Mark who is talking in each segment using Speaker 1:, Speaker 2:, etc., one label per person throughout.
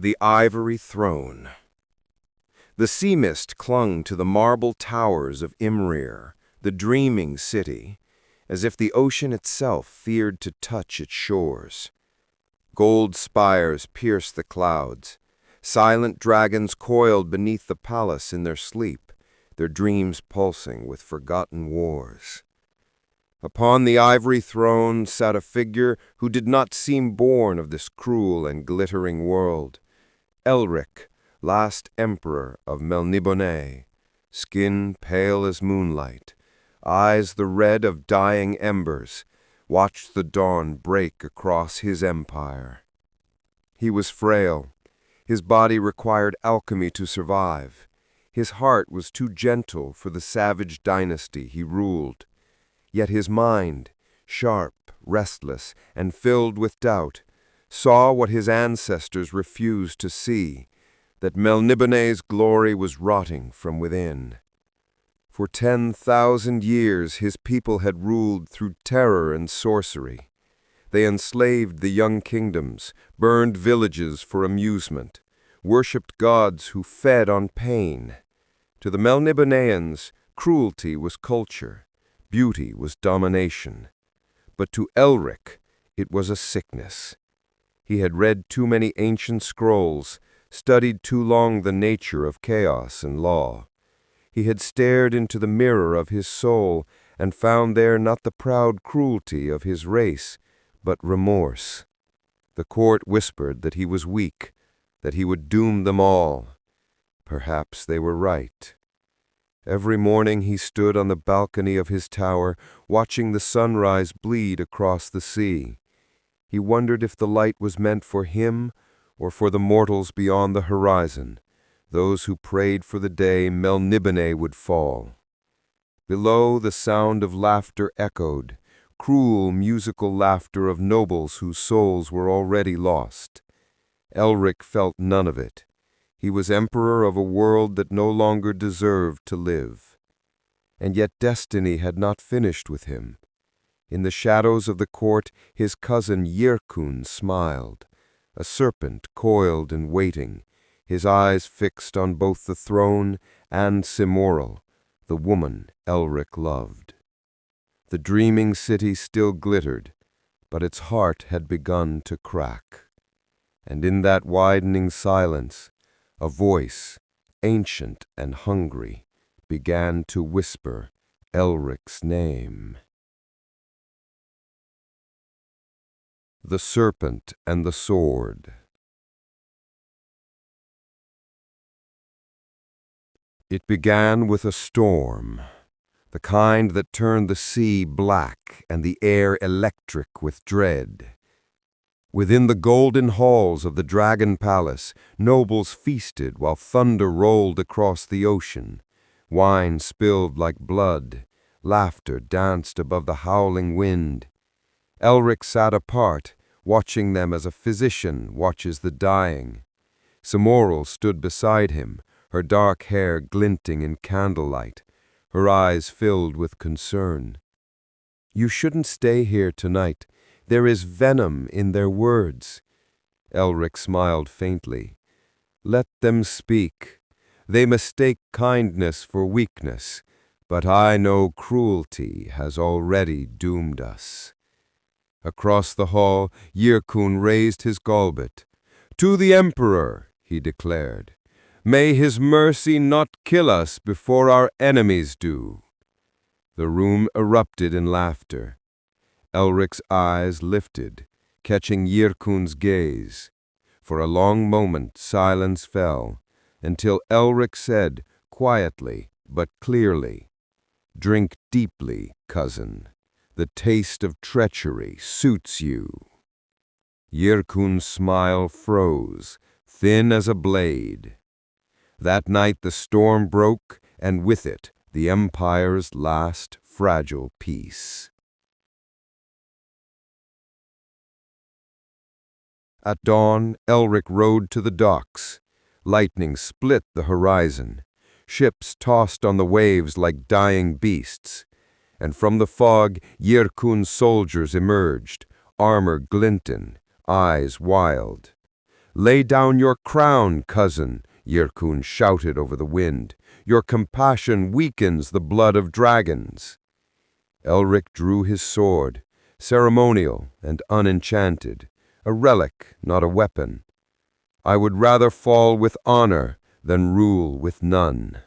Speaker 1: The Ivory Throne. The sea mist clung to the marble towers of Imrir, the dreaming city, as if the ocean itself feared to touch its shores. Gold spires pierced the clouds. Silent dragons coiled beneath the palace in their sleep, their dreams pulsing with forgotten wars. Upon the ivory throne sat a figure who did not seem born of this cruel and glittering world. Elric, last emperor of Melniboné, skin pale as moonlight, eyes the red of dying embers, watched the dawn break across his empire. He was frail. His body required alchemy to survive. His heart was too gentle for the savage dynasty he ruled. Yet his mind, sharp, restless, and filled with doubt, saw what his ancestors refused to see, that Melniboné's glory was rotting from within. For 10,000 years his people had ruled through terror and sorcery. They enslaved the young kingdoms, burned villages for amusement, worshipped gods who fed on pain. To the Melnibonéans, cruelty was culture, beauty was domination. But to Elric, it was a sickness. He had read too many ancient scrolls, studied too long the nature of chaos and law. He had stared into the mirror of his soul and found there not the proud cruelty of his race, but remorse. The court whispered that he was weak, that he would doom them all. Perhaps they were right. Every morning he stood on the balcony of his tower, watching the sunrise bleed across the sea. He wondered if the light was meant for him or for the mortals beyond the horizon, those who prayed for the day Melniboné would fall. Below, the sound of laughter echoed, cruel musical laughter of nobles whose souls were already lost. Elric felt none of it. He was emperor of a world that no longer deserved to live. And yet destiny had not finished with him. In the shadows of the court, his cousin Yrkun smiled, a serpent coiled and waiting, his eyes fixed on both the throne and Cimoral, the woman Elric loved. The dreaming city still glittered, but its heart had begun to crack. And in that widening silence, a voice, ancient and hungry, began to whisper Elric's name. The Serpent and the Sword. It began with a storm, the kind that turned the sea black and the air electric with dread. Within the golden halls of the Dragon Palace, nobles feasted while thunder rolled across the ocean. Wine spilled like blood, laughter danced above the howling wind. Elric sat apart, watching them as a physician watches the dying. Cimoral stood beside him, her dark hair glinting in candlelight, her eyes filled with concern. "You shouldn't stay here tonight. There is venom in their words." Elric smiled faintly. "Let them speak. They mistake kindness for weakness, but I know cruelty has already doomed us." Across the hall, Yrkun raised his goblet. "To the Emperor," he declared. "May his mercy not kill us before our enemies do." The room erupted in laughter. Elric's eyes lifted, catching Yrkun's gaze. For a long moment silence fell, until Elric said, quietly but clearly, "Drink deeply, cousin. The taste of treachery suits you." Yrkun's smile froze, thin as a blade. That night the storm broke, and with it the Empire's last fragile peace. At dawn, Elric rode to the docks. Lightning split the horizon. Ships tossed on the waves like dying beasts. And from the fog, Yrkun's soldiers emerged, armor glinting, eyes wild.
Speaker 2: "Lay down your crown, cousin," Yirkun shouted over the wind. "Your compassion weakens the blood of dragons." Elric drew his sword, ceremonial and unenchanted, a relic, not a weapon. "I would rather fall with honor than rule with none."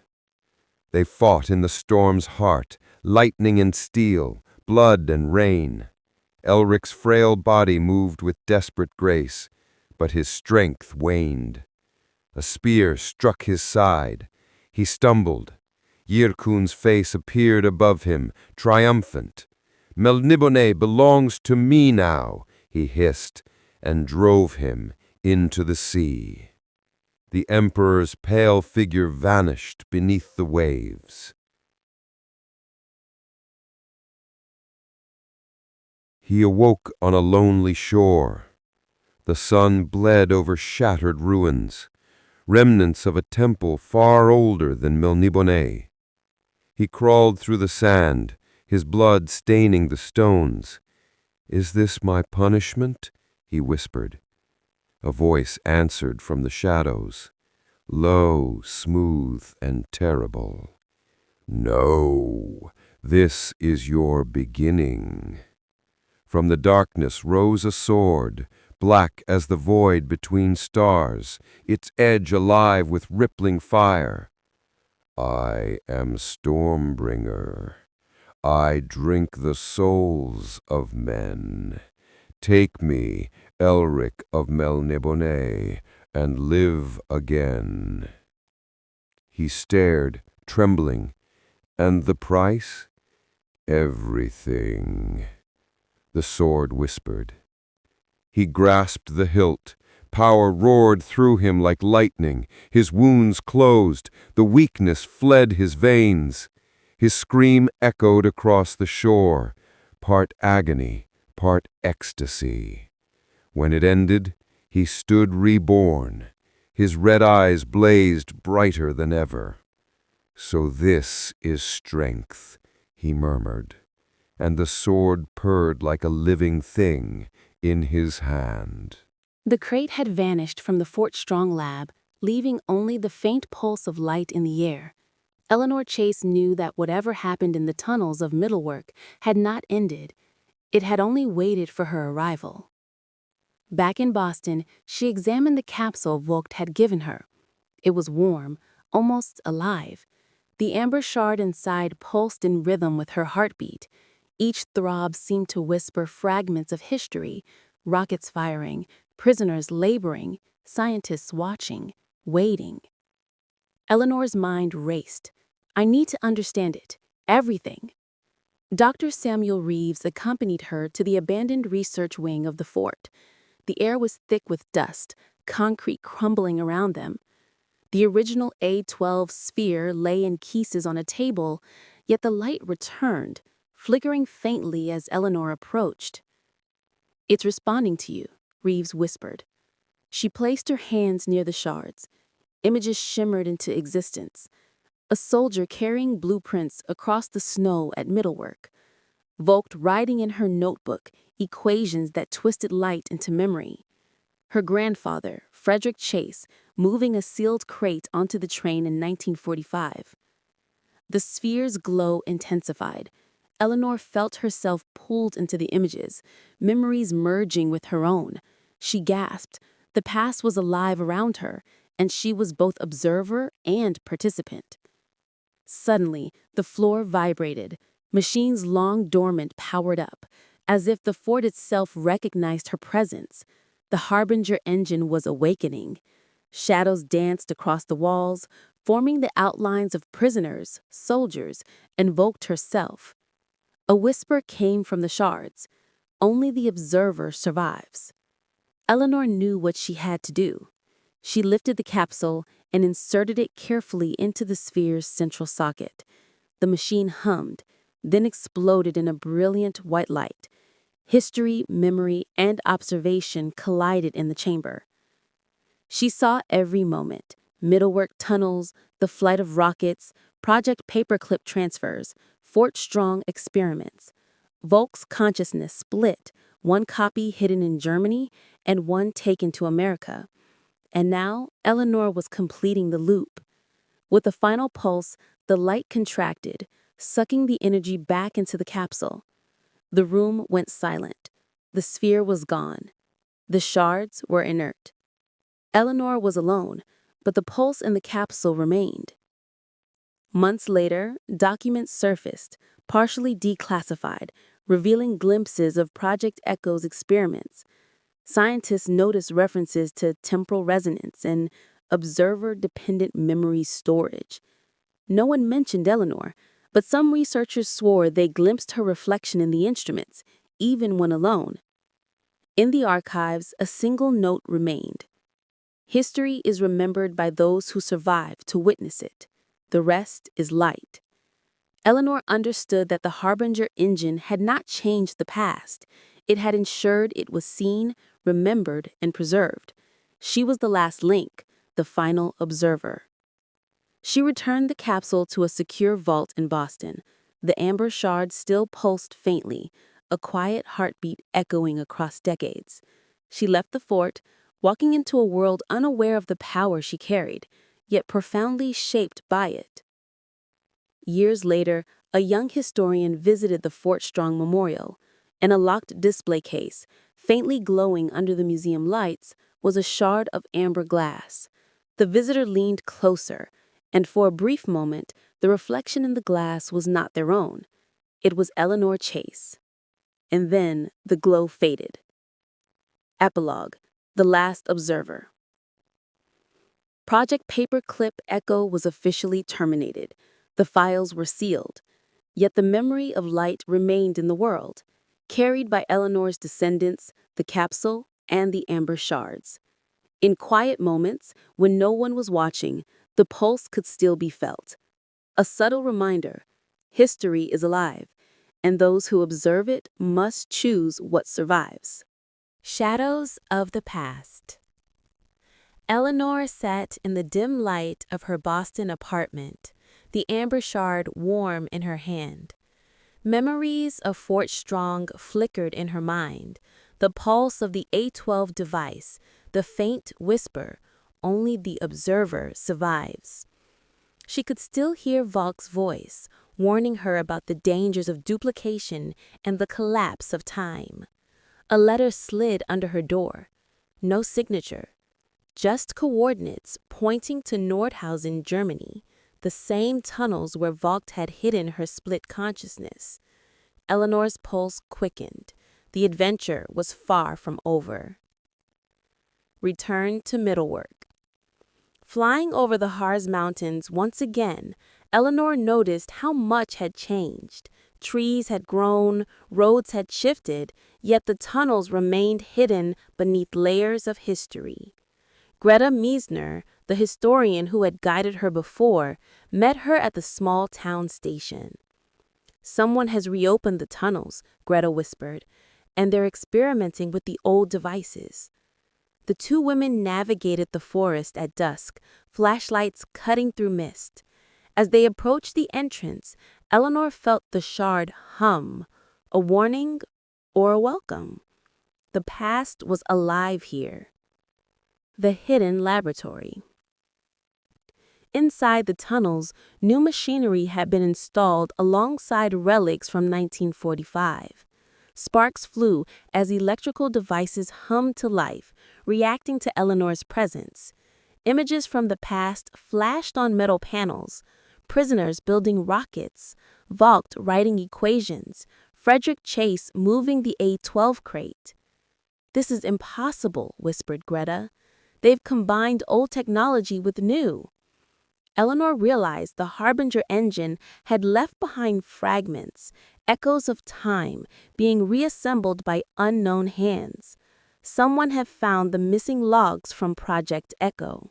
Speaker 2: They fought in the storm's heart, lightning and steel, blood and rain. Elric's frail body moved with desperate grace, but his strength waned. A spear struck his side. He stumbled. Yirkun's face appeared above him, triumphant. "Melniboné belongs to me now," he hissed, and drove him into the sea. The Emperor's pale figure vanished beneath the waves. He awoke on a lonely shore. The sun bled over shattered ruins, remnants of a temple far older than Melniboné. He crawled through the sand, his blood staining the stones. "Is this my punishment?" he whispered. A voice answered from the shadows, low, smooth, and terrible. "No, this is your beginning." From the darkness rose a sword, black as the void between stars, its edge alive with rippling fire. "I am Stormbringer. I drink the souls of men. Take me, Elric of Melniboné, and live again." He stared, trembling. "And the price?" "Everything," the sword whispered. He grasped the hilt. Power roared through him like lightning. His wounds closed. The weakness fled his veins. His scream echoed across the shore, part agony, part ecstasy. When it ended, he stood reborn. His red eyes blazed brighter than ever. "So this is strength," he murmured, and the sword purred like a living thing in his hand.
Speaker 3: The crate had vanished from the Fort Strong lab, leaving only the faint pulse of light in the air. Eleanor Chase knew that whatever happened in the tunnels of Middlework had not ended. It had only waited for her arrival. Back in Boston, she examined the capsule Vogt had given her. It was warm, almost alive. The amber shard inside pulsed in rhythm with her heartbeat. Each throb seemed to whisper fragments of history, rockets firing, prisoners laboring, scientists watching, waiting. Eleanor's mind raced. "I need to understand it. Everything." Dr. Samuel Reeves accompanied her to the abandoned research wing of the fort. The air was thick with dust, concrete crumbling around them. The original A12 sphere lay in pieces on a table, yet the light returned, flickering faintly as Eleanor approached. "It's responding to you," Reeves whispered. She placed her hands near the shards. Images shimmered into existence. A soldier carrying blueprints across the snow at Middlework. Vogt writing in her notebook equations that twisted light into memory. Her grandfather, Frederick Chase, moving a sealed crate onto the train in 1945. The sphere's glow intensified. Eleanor felt herself pulled into the images, memories merging with her own. She gasped. The past was alive around her, and she was both observer and participant. Suddenly, the floor vibrated. Machines long dormant powered up, as if the fort itself recognized her presence. The Harbinger engine was awakening. Shadows danced across the walls, forming the outlines of prisoners, soldiers, and Vogt herself. A whisper came from the shards. "Only the observer survives." Eleanor knew what she had to do. She lifted the capsule and inserted it carefully into the sphere's central socket. The machine hummed, then exploded in a brilliant white light. History, memory, and observation collided in the chamber. She saw every moment: Middlework tunnels, the flight of rockets, Project Paperclip transfers, Fort Strong experiments. Volk's consciousness split, one copy hidden in Germany and one taken to America. And now, Eleanor was completing the loop. With a final pulse, the light contracted, sucking the energy back into the capsule. The room went silent. The sphere was gone. The shards were inert. Eleanor was alone, but the pulse in the capsule remained. Months later, documents surfaced, partially declassified, revealing glimpses of Project Echo's experiments. Scientists noticed references to temporal resonance and observer-dependent memory storage. No one mentioned Eleanor, but some researchers swore they glimpsed her reflection in the instruments, even when alone. In the archives, a single note remained. History is remembered by those who survive to witness it. The rest is light. Eleanor understood that the Harbinger engine had not changed the past. It had ensured it was seen, remembered, and preserved. She was the last link, the final observer. She returned the capsule to a secure vault in Boston. The amber shard still pulsed faintly, a quiet heartbeat echoing across decades. She left the fort, walking into a world unaware of the power she carried, yet profoundly shaped by it. Years later, a young historian visited the Fort Strong Memorial. In a locked display case, faintly glowing under the museum lights, was a shard of amber glass. The visitor leaned closer, and for a brief moment, the reflection in the glass was not their own. It was Eleanor Chase. And then the glow faded. Epilogue: The Last Observer. Project Paperclip Echo was officially terminated. The files were sealed. Yet the memory of light remained in the world, carried by Eleanor's descendants, the capsule, and the amber shards. In quiet moments, when no one was watching, the pulse could still be felt. A subtle reminder: history is alive, and those who observe it must choose what survives. Shadows of the Past. Eleanor sat in the dim light of her Boston apartment, the amber shard warm in her hand. Memories of Fort Strong flickered in her mind, the pulse of the A-12 device, the faint whisper, "Only the observer survives." She could still hear Valk's voice, warning her about the dangers of duplication and the collapse of time. A letter slid under her door. No signature. Just coordinates pointing to Nordhausen, Germany, the same tunnels where Valk had hidden her split consciousness. Eleanor's pulse quickened. The adventure was far from over. Return to Middlework. Flying over the Harz Mountains once again, Eleanor noticed how much had changed. Trees had grown, roads had shifted, yet the tunnels remained hidden beneath layers of history. Greta Meisner, the historian who had guided her before, met her at the small town station. "Someone has reopened the tunnels," Greta whispered, "and they're experimenting with the old devices." The two women navigated the forest at dusk, flashlights cutting through mist. As they approached the entrance, Eleanor felt the shard hum, a warning or a welcome. The past was alive here. The hidden laboratory. Inside the tunnels, new machinery had been installed alongside relics from 1945. Sparks flew as electrical devices hummed to life, reacting to Eleanor's presence. Images from the past flashed on metal panels. Prisoners building rockets, Valk writing equations, Frederick Chase moving the A-12 crate. "This is impossible," whispered Greta. "They've combined old technology with new." Eleanor realized the Harbinger engine had left behind fragments, echoes of time, being reassembled by unknown hands. Someone had found the missing logs from Project Echo.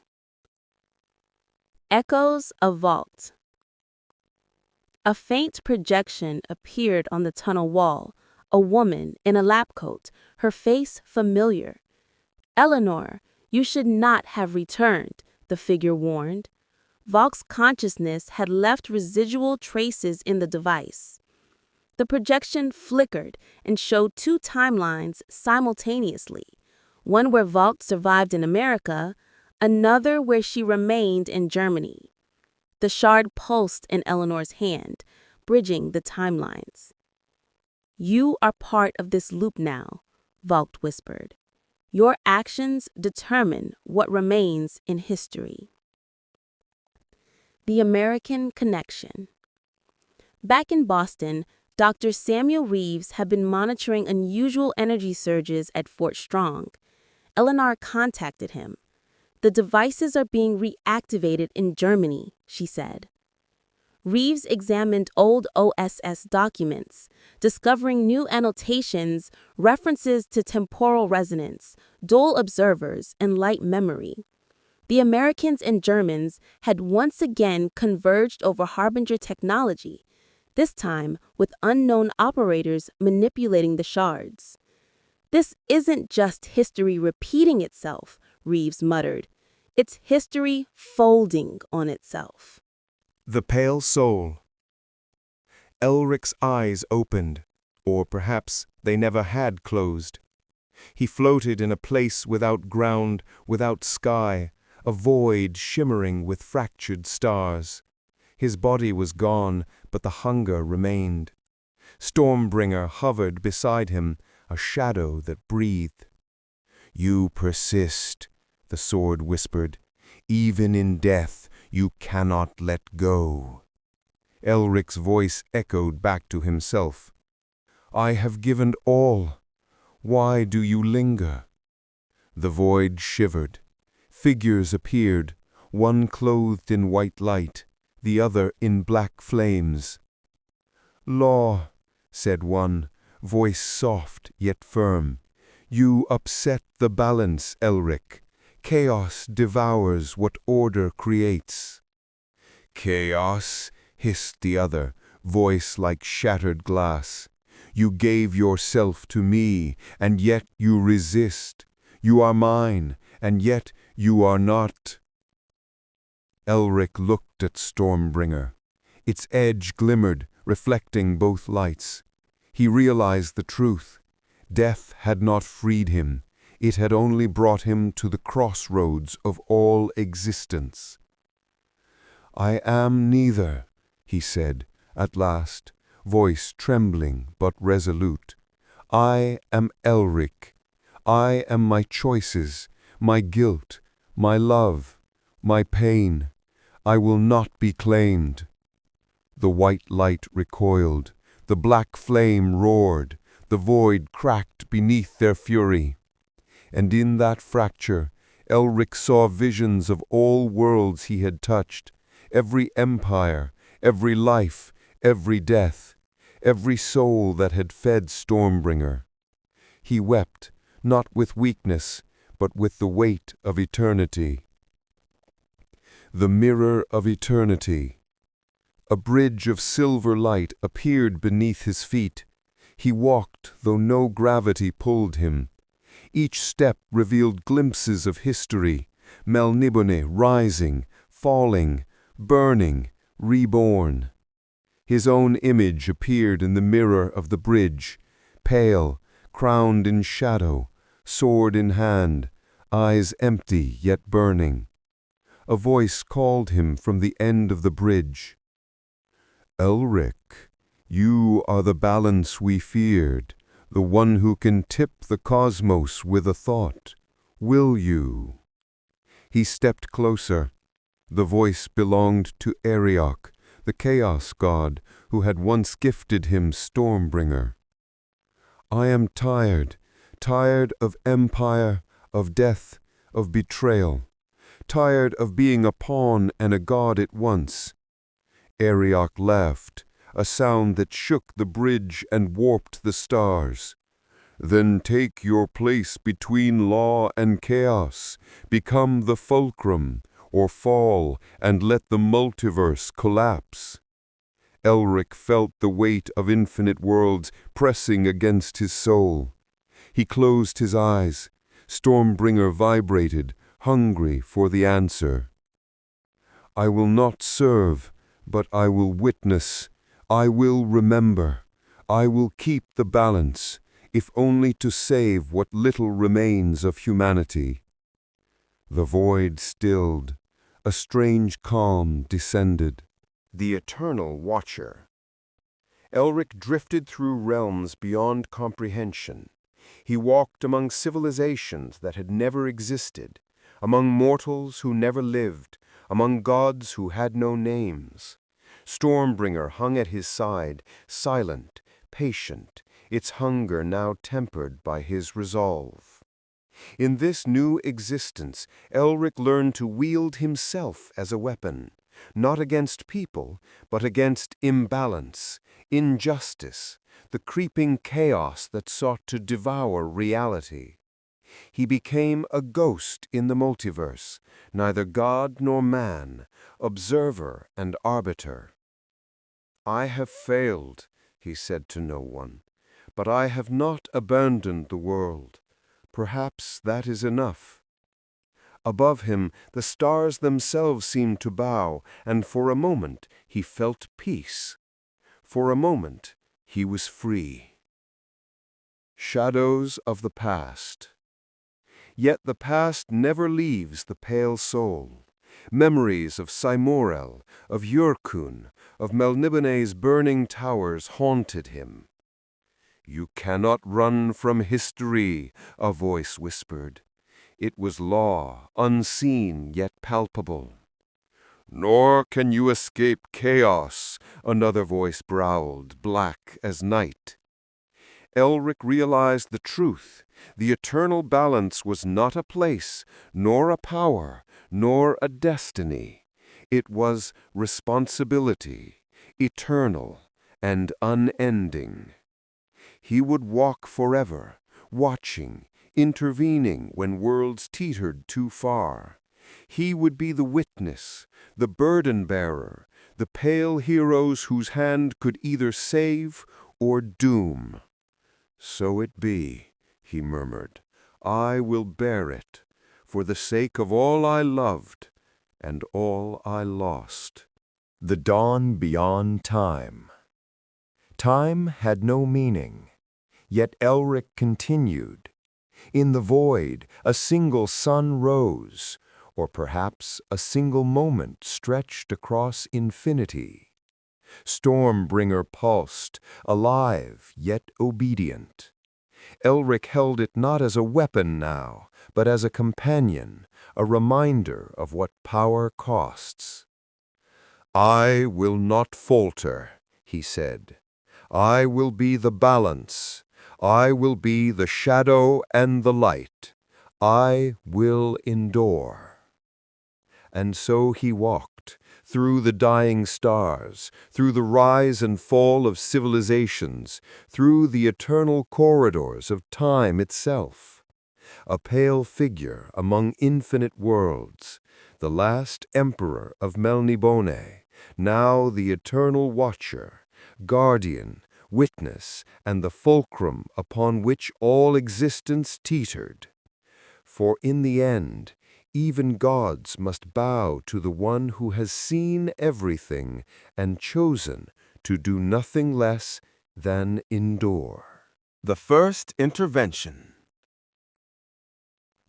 Speaker 3: Echoes of Valk. A faint projection appeared on the tunnel wall, a woman in a lab coat, her face familiar. "Eleanor, you should not have returned," the figure warned. Valk's consciousness had left residual traces in the device. The projection flickered and showed two timelines simultaneously, one where Valk survived in America, another where she remained in Germany. The shard pulsed in Eleanor's hand, bridging the timelines. "You are part of this loop now," Vogt whispered. "Your actions determine what remains in history." The American Connection. Back in Boston, Dr. Samuel Reeves had been monitoring unusual energy surges at Fort Strong. Eleanor contacted him. "The devices are being reactivated in Germany," she said. Reeves examined old OSS documents, discovering new annotations, references to temporal resonance, dual observers, and light memory. The Americans and Germans had once again converged over Harbinger technology, this time with unknown operators manipulating the shards. "This isn't just history repeating itself," Reeves muttered. "It's history folding on itself."
Speaker 1: The Pale Soul. Elric's eyes opened, or perhaps they never had closed. He floated in a place without ground, without sky, a void shimmering with fractured stars. His body was gone, but the hunger remained. Stormbringer hovered beside him, a shadow that breathed. "You persist," the sword whispered. "Even in death, you cannot let go." Elric's voice echoed back to himself. "I have given all. Why do you linger?" The void shivered. Figures appeared, one clothed in white light, the other in black flames. "Law," said one, voice soft yet firm. "You upset the balance, Elric. Chaos devours what order creates." "Chaos?" hissed the other, voice like shattered glass. "You gave yourself to me, and yet you resist. You are mine, and yet you are not." Elric looked at Stormbringer. Its edge glimmered, reflecting both lights. He realized the truth. Death had not freed him. It had only brought him to the crossroads of all existence. "I am neither," he said, at last, voice trembling but resolute. "I am Elric. I am my choices, my guilt, my love, my pain. I will not be claimed." The white light recoiled. The black flame roared. The void cracked beneath their fury. And in that fracture, Elric saw visions of all worlds he had touched, every empire, every life, every death, every soul that had fed Stormbringer. He wept, not with weakness, but with the weight of eternity. The mirror of eternity. A bridge of silver light appeared beneath his feet. He walked, though no gravity pulled him. Each step revealed glimpses of history, Melniboné rising, falling, burning, reborn. His own image appeared in the mirror of the bridge, pale, crowned in shadow, sword in hand, eyes empty yet burning. A voice called him from the end of the bridge. "Elric, you are the balance we feared, the one who can tip the cosmos with a thought. Will you?" He stepped closer. The voice belonged to Arioch, the chaos god who had once gifted him Stormbringer. "I am tired, tired of empire, of death, of betrayal, tired of being a pawn and a god at once." Arioch laughed, a sound that shook the bridge and warped the stars. "Then take your place between law and chaos, become the fulcrum, or fall and let the multiverse collapse." Elric felt the weight of infinite worlds pressing against his soul. He closed his eyes. Stormbringer vibrated, hungry for the answer. "I will not serve, but I will witness. I will remember. I will keep the balance, if only to save what little remains of humanity."
Speaker 2: The void stilled. A strange calm descended.
Speaker 1: The eternal watcher. Elric drifted through realms beyond comprehension. He walked among civilizations that had never existed, among mortals who never lived, among gods who had no names. Stormbringer hung at his side, silent, patient, its hunger now tempered by his resolve. In this new existence, Elric learned to wield himself as a weapon, not against people, but against imbalance, injustice, the creeping chaos that sought to devour reality. He became a ghost in the multiverse, neither god nor man, observer and arbiter. "I have failed," he said to no one, "but I have not abandoned the world. Perhaps that is enough." Above him, the stars themselves seemed to bow, and for a moment he felt peace. For a moment he was free. Shadows of the past. Yet the past never leaves the pale soul. Memories of Simorel, of Yurkun, of Melniboné's burning towers haunted him. "You cannot run from history," a voice whispered. It was law, unseen yet palpable. "Nor can you escape chaos," another voice growled, black as night. Elric realized the truth. The eternal balance was not a place, nor a power, nor a destiny. It was responsibility, eternal and unending. He would walk forever, watching, intervening when worlds teetered too far. He would be the witness, the burden-bearer, the pale heroes whose hand could either save or doom. "So it be," he murmured. "I will bear it, for the sake of all I loved and all I lost."
Speaker 4: The dawn beyond time. Time had no meaning, yet Elric continued. In the void, a single sun rose, or perhaps a single moment stretched across infinity. Stormbringer pulsed, alive yet obedient. Elric held it not as a weapon now, but as a companion, a reminder of what power costs.
Speaker 2: "I will not falter," he said. "I will be the balance. I will be the shadow and the light. I will endure." And so he walked, through the dying stars, through the rise and fall of civilizations, through the eternal corridors of time itself. A pale figure among infinite worlds, the last emperor of Melniboné, now the eternal watcher, guardian, witness, and the fulcrum upon which all existence teetered. For in the end, even gods must bow to the one who has seen everything and chosen to do nothing less than endure.
Speaker 1: The first intervention.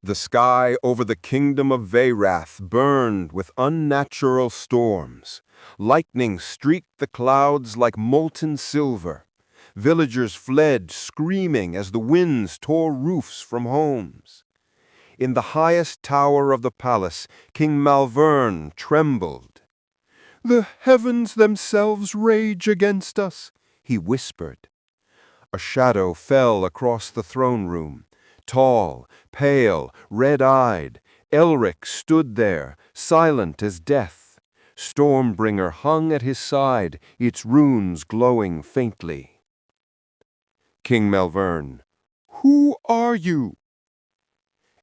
Speaker 1: The sky over the kingdom of Veyrath burned with unnatural storms. Lightning streaked the clouds like molten silver. Villagers fled, screaming as the winds tore roofs from homes. In the highest tower of the palace, King Malvern trembled. "The heavens themselves rage against us," he whispered. A shadow fell across the throne room. Tall, pale, red-eyed, Elric stood there, silent as death. Stormbringer hung at his side, its runes glowing faintly. King Malvern, "Who are you?"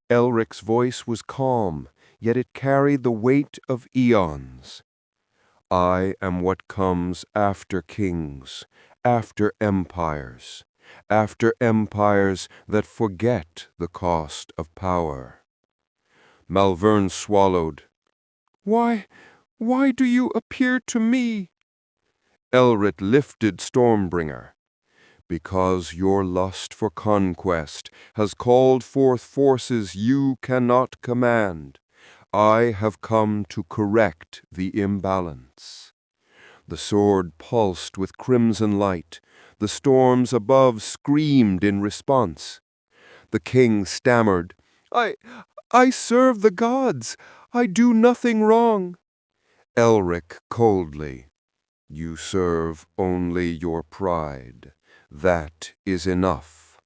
Speaker 1: Elric's voice was calm, yet it carried the weight of eons. "I am what comes after kings, after empires that forget the cost of power." Malvern swallowed. Why do you appear to me?" Elric lifted Stormbringer. "Because your lust for conquest has called forth forces you cannot command.
Speaker 2: I have come to correct the imbalance." The sword pulsed with crimson light. The storms above screamed in response. The king stammered, I serve the gods. I do nothing wrong." Elric coldly, "You serve only your pride. That is enough."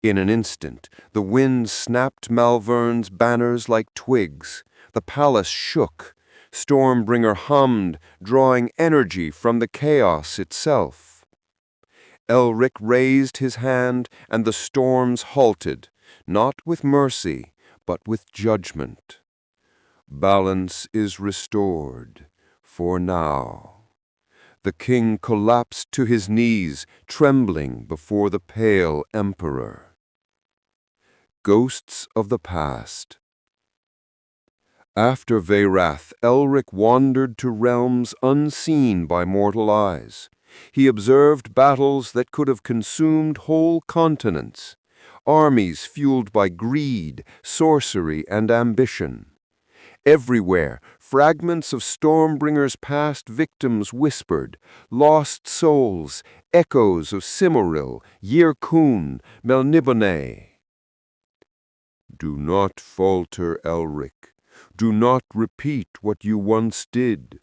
Speaker 2: In an instant, the wind snapped Malvern's banners like twigs. The palace shook. Stormbringer hummed, drawing energy from the chaos itself. Elric raised his hand, and the storms halted, not with mercy, but with judgment. Balance is restored, for now. The king collapsed to his knees, trembling before the pale emperor. Ghosts of the past. After Veyrath, Elric wandered to realms unseen by mortal eyes. He observed battles that could have consumed whole continents, armies fueled by greed, sorcery, and ambition. Everywhere, fragments of Stormbringer's past victims whispered, lost souls, echoes of Cimmeril, Yrkun, Melniboné. Do not falter, Elric. Do not repeat what you once did.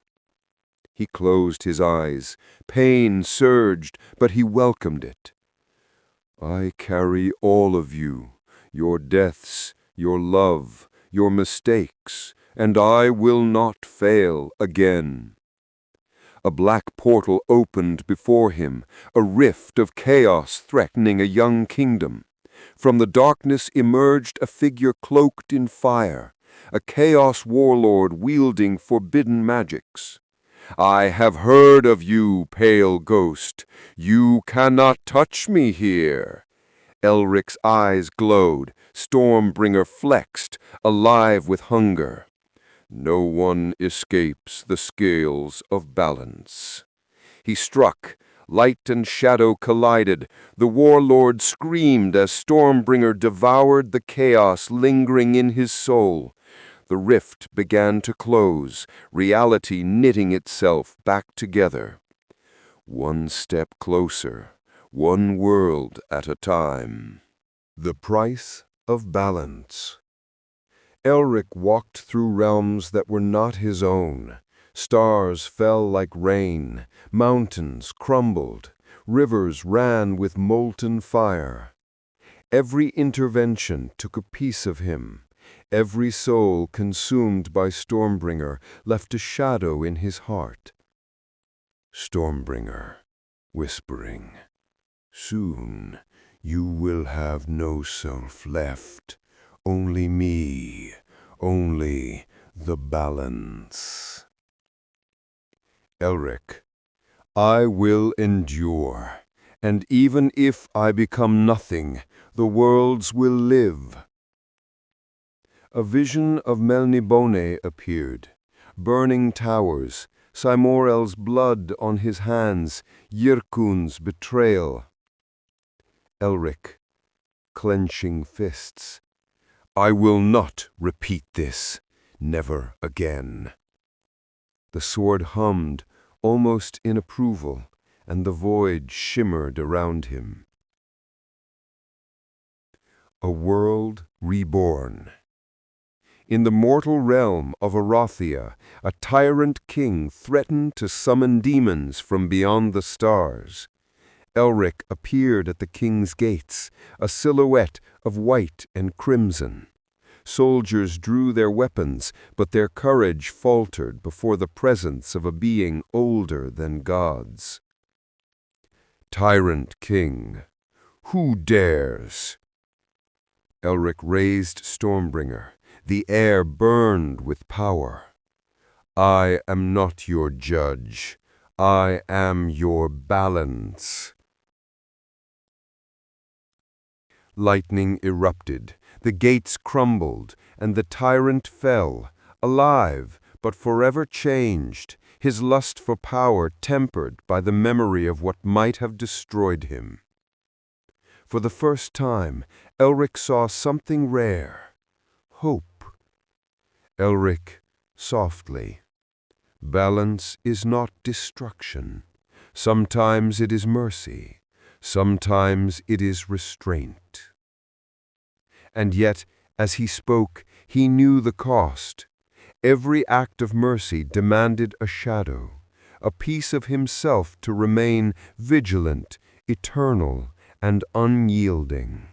Speaker 2: He closed his eyes. Pain surged, but he welcomed it. I carry all of you, your deaths, your love, your mistakes, and I will not fail again. A black portal opened before him, a rift of chaos threatening a young kingdom. From the darkness emerged a figure cloaked in fire, a chaos warlord wielding forbidden magics. I have heard of you, pale ghost. You cannot touch me here. Elric's eyes glowed, Stormbringer flexed, alive with hunger. No one escapes the scales of balance. He struck. Light and shadow collided. The warlord screamed as Stormbringer devoured the chaos lingering in his soul. The rift began to close, reality knitting itself back together. One step closer, one world at a time.
Speaker 1: The price of balance. Elric walked through realms that were not his own. Stars fell like rain, mountains crumbled, rivers ran with molten fire. Every intervention took a piece of him. Every soul consumed by Stormbringer left a shadow in his heart. Stormbringer, whispering, "Soon you will have no self left, only me, only the balance." Elric, I will endure, and even if I become nothing, the worlds will live. A vision of Melniboné appeared, burning towers, Cymorel's blood on his hands, Yrkun's betrayal. Elric, clenching fists, I will not repeat this, never again. The sword hummed, almost in approval, and the void shimmered around him. A world reborn. In the mortal realm of Arathia, a tyrant king threatened to summon demons from beyond the stars. Elric appeared at the king's gates, a silhouette of white and crimson. Soldiers drew their weapons, but their courage faltered before the presence of a being older than gods. Tyrant king, who dares? Elric raised Stormbringer. The air burned with power. I am not your judge. I am your balance. Lightning erupted. The gates crumbled, and the tyrant fell, alive, but forever changed, his lust for power tempered by the memory of what might have destroyed him. For the first time, Elric saw something rare. Hope.
Speaker 2: Elric, softly. Balance is not destruction. Sometimes it is mercy. Sometimes it is restraint. And yet, as he spoke, he knew the cost. Every act of mercy demanded a shadow, a piece of himself to remain vigilant, eternal, and unyielding.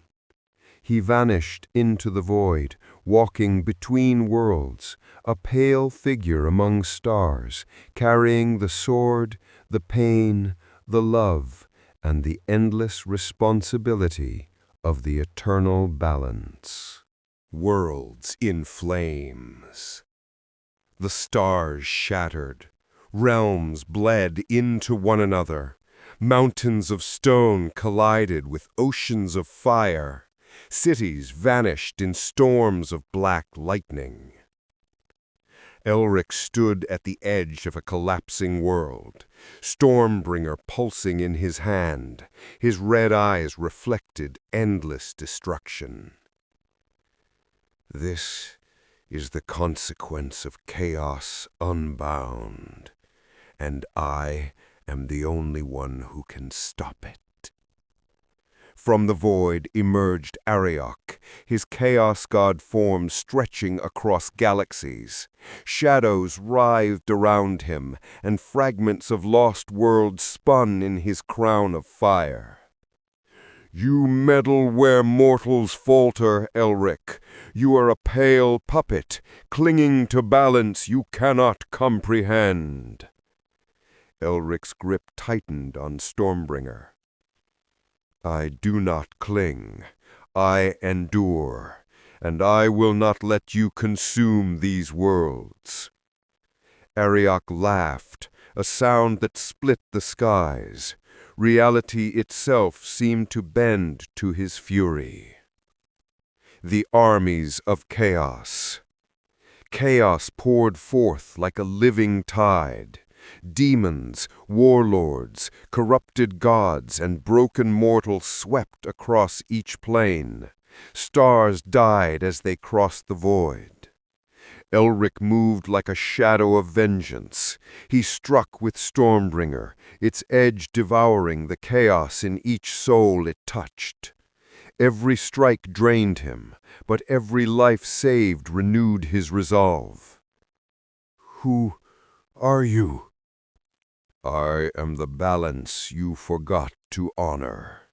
Speaker 2: He vanished into the void, walking between worlds, a pale figure among stars, carrying the sword, the pain, the love, and the endless responsibility of the eternal balance.
Speaker 1: Worlds in flames. The stars shattered. Realms bled into one another. Mountains of stone collided with oceans of fire. Cities vanished in storms of black lightning. Elric stood at the edge of a collapsing world, Stormbringer pulsing in his hand, his red eyes reflected endless destruction. This is the consequence of chaos unbound, and I am the only one who can stop it. From the void emerged Arioch, his chaos god form stretching across galaxies. Shadows writhed around him, and fragments of lost worlds spun in his crown of fire. You meddle where mortals falter, Elric. You are a pale puppet, clinging to balance you cannot comprehend. Elric's grip tightened on Stormbringer. I do not cling, I endure, and I will not let you consume these worlds. Arioch laughed, a sound that split the skies. Reality itself seemed to bend to his fury. The armies of chaos. Chaos poured forth like a living tide. Demons, warlords, corrupted gods, and broken mortals swept across each plane. Stars died as they crossed the void. Elric moved like a shadow of vengeance. He struck with Stormbringer, its edge devouring the chaos in each soul it touched. Every strike drained him, but every life saved renewed his resolve. Who are you? I am the balance you forgot to honor.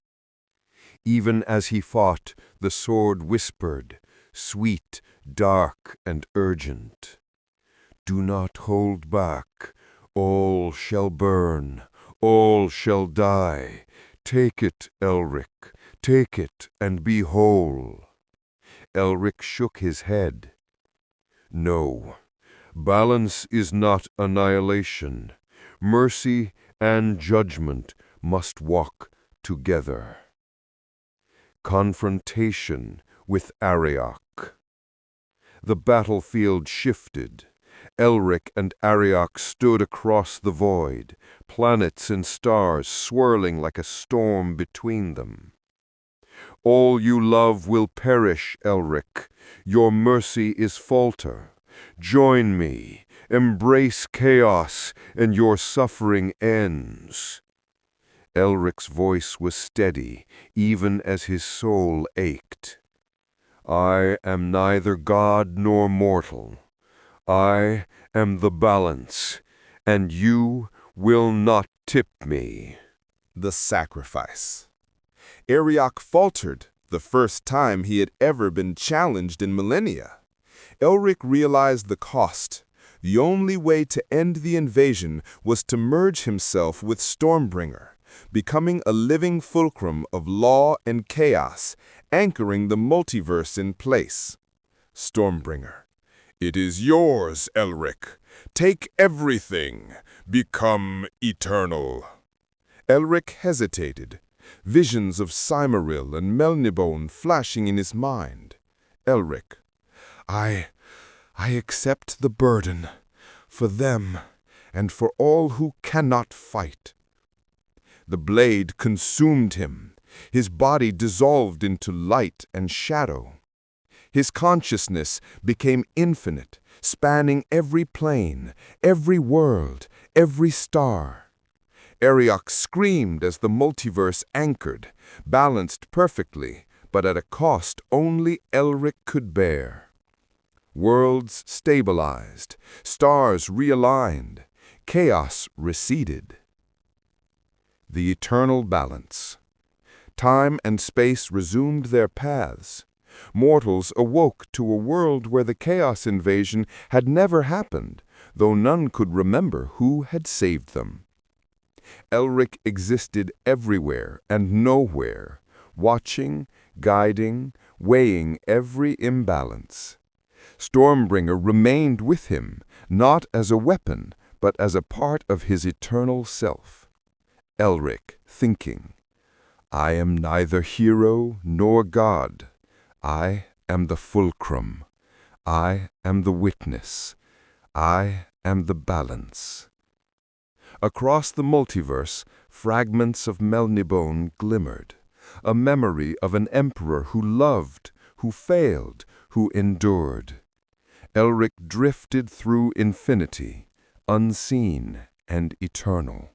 Speaker 1: Even as he fought, the sword whispered, sweet, dark, and urgent. Do not hold back. All shall burn. All shall die. Take it, Elric. Take it and be whole. Elric shook his head. No, balance is not annihilation. Mercy and judgment must walk together. Confrontation with Arioch. The battlefield shifted. Elric and Arioch stood across the void, planets and stars swirling like a storm between them. All you love will perish, Elric. Your mercy is falter. Join me. Embrace chaos, and your suffering ends. Elric's voice was steady, even as his soul ached. I am neither god nor mortal. I am the balance, and you will not tip me.
Speaker 5: The sacrifice. Arioch faltered the first time he had ever been challenged in millennia. Elric realized the cost. The only way to end the invasion was to merge himself with Stormbringer, becoming a living fulcrum of law and chaos, anchoring the multiverse in place. Stormbringer. It is yours, Elric. Take everything. Become eternal. Elric hesitated, visions of Cymoril and Melniboné flashing in his mind. Elric. I accept the burden, for them, and for all who cannot fight. The blade consumed him. His body dissolved into light and shadow. His consciousness became infinite, spanning every plane, every world, every star. Arioch screamed as the multiverse anchored, balanced perfectly, but at a cost only Elric could bear. Worlds stabilized, stars realigned, chaos receded. The eternal balance. Time and space resumed their paths. Mortals awoke to a world where the chaos invasion had never happened, though none could remember who had saved them. Elric existed everywhere and nowhere, watching, guiding, weighing every imbalance. Stormbringer remained with him, not as a weapon, but as a part of his eternal self. Elric, thinking, I am neither hero nor god. I am the fulcrum. I am the witness. I am the balance. Across the multiverse, fragments of Melniboné glimmered, a memory of an emperor who loved, who failed, who endured. Elric drifted through infinity, unseen and eternal.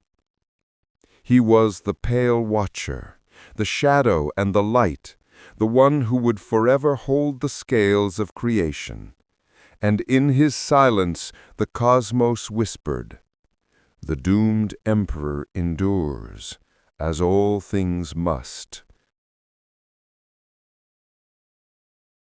Speaker 5: He was the pale watcher, the shadow and the light, the one who would forever hold the scales of creation. And in his silence the cosmos whispered, the doomed emperor endures, as all things must.